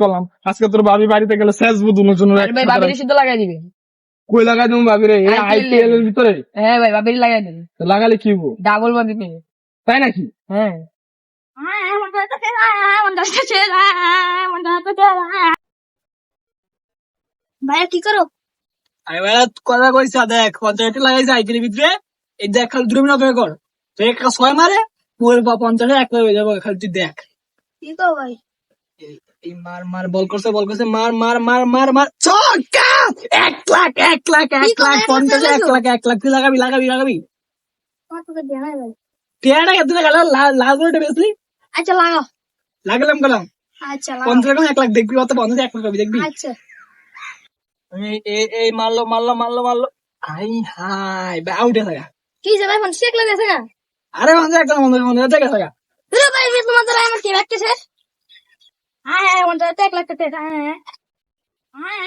করলাম। আজকে তোর ভাবি বাড়িতে গেলে শেষ বুধুনের জন্য আরে ভাই ভাবির সিদ্ধ লাগাই দিবে। কই লাগাই দেবো ভাবি রে? এই আইপিএল এর ভিতরে হ্যাঁ ভাই ভাবির লাগাই দিবে। তো লাগালে কি হবো? ডাবল ভাবি পেয়ে। তাই নাকি? হ্যাঁ ভাইয়া কি করো? আমি ভাইয়া কথা কইছা দেখ 50 লাগাইছে আইপিএল ভিতরে এই দেখ খালি 2 মিনিট অপেক্ষা কর তো একটা 6 মারে মোর 50 এক হয়ে যাবে খালি তুই দেখ কি করো ভাই? এই মার বল করছে মার ছক্কা 1 লাখ 1 লাখ 1 লাখ 50 1 লাখ 1 লাখ তুই লাগাবি আমার তোকে দেয়া নাই ভাই। টিয়াটা কত টাকা লাল বলটা বেশি আচ্ছা লাগাও। লাগালাম গেলাম আচ্ছা লাগাও। 50 টাকা 1 লাখ দেখবি অত 50 1 লাখ পাবি দেখবি আচ্ছা এই মারলো আই হাই আউট হয়ে গেল কি যে ভাই 50 লাখ আছে না? আরে 50 1 লাখ 50 টাকা গেল তুই ভাই মিস তোমাদের আমার কি ব্যাকতে শেষ? হ্যাঁ হ্যাঁ 1 লাখ টাকা হ্যাঁ হ্যাঁ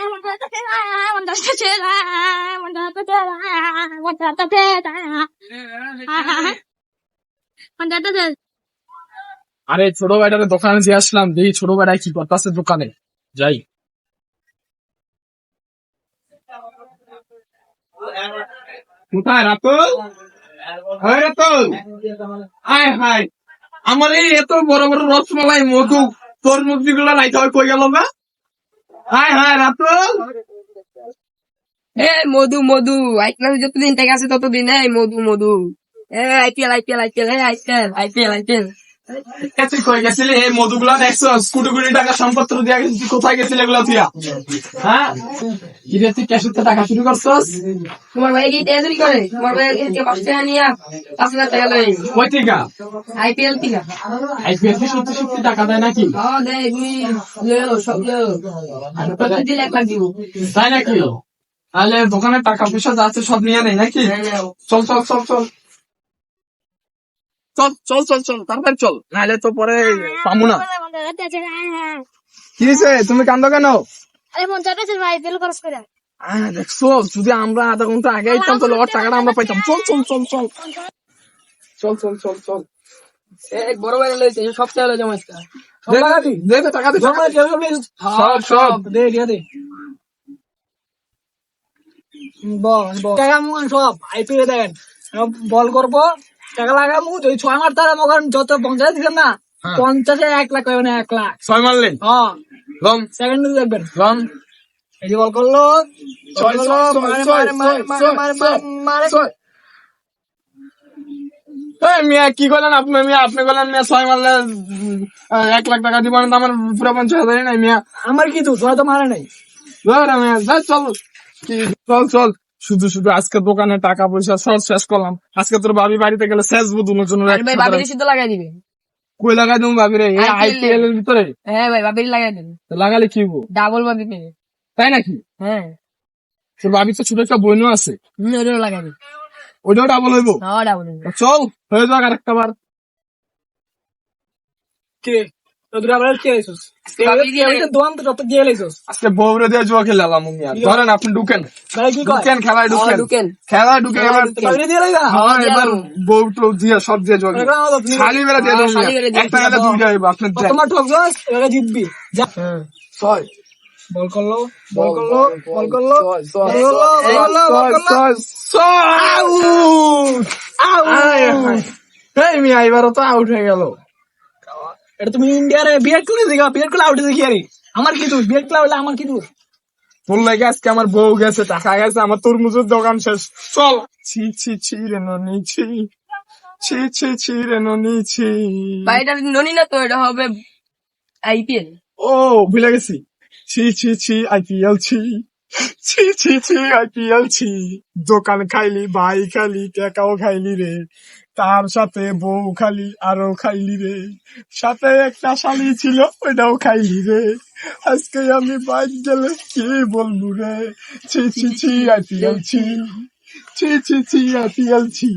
1 লাখ টাকা হ্যাঁ 1 লাখ টাকা হ্যাঁ 1 লাখ টাকা হ্যাঁ 1 লাখ টাকা হ্যাঁ 1 লাখ টাকা। আরে ছোট ভাইটারে দোকানে দিয়ে আসলাম, দেখি ছোট ভাইটা কি করতেছে দোকানে। যাই। কোথায় রাতুল? হ্যাঁ রাতুল, আয় হাই, আমার এই এত বড় বড় রসমালাই মধু তরমুজ গুলো লাইতে হয় কই গেল না? হায় হায় রাতুল, এ মধু মধু আইপিএল যতদিন থেকে আছে ততদিন এই মধু এ আইপিএল তুই কই গেছিলি? এই মধুগুলা দেখছো? কোটি টাকা সম্পত্তি দিয়া গেছিস, কোথায় গেছিলি এগুলা তুই? হ্যাঁ কি রে, তুই ক্যাশের টাকা শুরু করছস? তোমার ভাই কি তেজুরি করে? তোমার ভাই কে 5 টাকা নিয়া 5,000 টাকা লই কই থেকে? আইপিএল থেকে। আইপিএল কি সত্যি সত্যি টাকা দেয় নাকি? হ্যাঁ দে তুমি লো সব লো প্রতিদিন 1 লাখ দিব। তাই নাকি? তাহলে দোকানে টাকা পয়সা যা আছে সব নিয়ে নেই নাকি? চল চল চল চল চল চল চল চল তাড়াতাড়ি চল, নাহলে তো পরে পামু না। কি হয়েছে, তুমি কান্দো কেন? আরে 50 টাকা ভাই বিল খরচ করে। দেখছো, যদি আমরা আধা ঘন্টা আগে আইতাম তাহলে ওর টাকাটা আমরা পাইতাম। চল চল চল চল চল চল চল চল এক বড় ভাই লইছে সব টাকা লই জমা আজকে। দে দে টাকা দে, সব সব দে টাকা মুন সব আইপিএল দেন বল করবো টাকা লাগামু ওই 6 মার তারা মগন যত 50 দিবেন না 50 1 লাখ হবে না 1 লাখ 6 মারলেন। হ্যাঁ লম সেকেন্ড দেখবেন লম এই যে বল করলো ছয়, ছয়। মিয়া কি করলেন আপনি? মিয়া আপনি করলেন মিয়া 6 মারলে 1 লাখ টাকা দিবেন, আমার পুরো 50,000 নাই মিয়া। আমার কি তো তো মারে নাই ধরে মিয়া চল চল চল। শুধু শুধু আজকে দোকানে টাকা পয়সা সব শেষ করলাম। আজকে তোর ভাবি বাড়িতে গেলে শেষ বুধুনের জন্য আরে ভাই ভাবির সিদ্ধ লাগাই দিবে। কই লাগাই দেবো ভাবি রে? এই আইপিএল এর ভিতরে হ্যাঁ ভাই ভাবির লাগাই দিবে। তো লাগালে কি হবো? ডাবল ভাবি পেয়ে। তাই নাকি? হ্যাঁ তোর ভাবি তো ছোট একটা বোনও আছে, ওটাও লাগাই দিবে। ওইটাও ডাবল হইবো। হ্যাঁ ডাবল চল হয়ে যাক আর একটা বার। কে তোরা আবার কে আইছস দোয়ান তো যত দিয়ে লাইছস আজকে বউরে দিয়ে জুয়া খেলাম। ধরেন আপনি ঢুকেন ভাই কি কয় ঢুকেন খেলায় ঢুকেন ঢুকেন। খেলায় ঢুকেন এবার। বাইরে দিয়ে লাইগা হ্যাঁ এবার বউ তো দিয়ে সব দিয়ে জুয়া খেলে। খালি বেলা দিয়ে দেবো, খালি বেলা দিয়ে একটা গেলে দুইটা হইবো। আপনি দেন। তোমার ঠকছস এবারে জিতবি যা ছয় বল করলো বল করলো বল করলো এই মিয়া এবারও তো আউট হয়ে গেল। এটা তুমি ইন্ডিয়ার বিরাট কোহলি দিগা বিরাট কোহলি আউট দেখি আরে আমার কি দোষ বিরাট কোহলি হলে আমার কি দোষ তোর লাগে আজকে আমার বউ গেছে, টাকা গেছে, আমার তরমুজের দোকান শেষ। চল ছি ছি ছি রে ননি ছি ছি ছি ছি রে ননি ছি। ভাই এটা ননি না তো, এটা হবে আইপিএল। ও ভুলে গেছি। ছি ছি ছি আইপিএল ছি ছি ছি ছি আইপিএল ছি। দোকান খাইলি, ভাই খাইলি, টাকাও খাইলি রে, তার সাথে বউ খালি আরো খাইলি রে, সাথে একটা শালি ছিল ওইটাও খাইলি রে। আজকে আমি বাইক গেলে কি বলবো রে? ছি ছি ছি আইপিএল ছি ছি ছি ছি আইপিএল ছি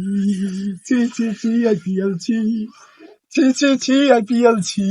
ছি ছি ছি আইপিএল ছি ছি ছি ছি আইপিএল ছি।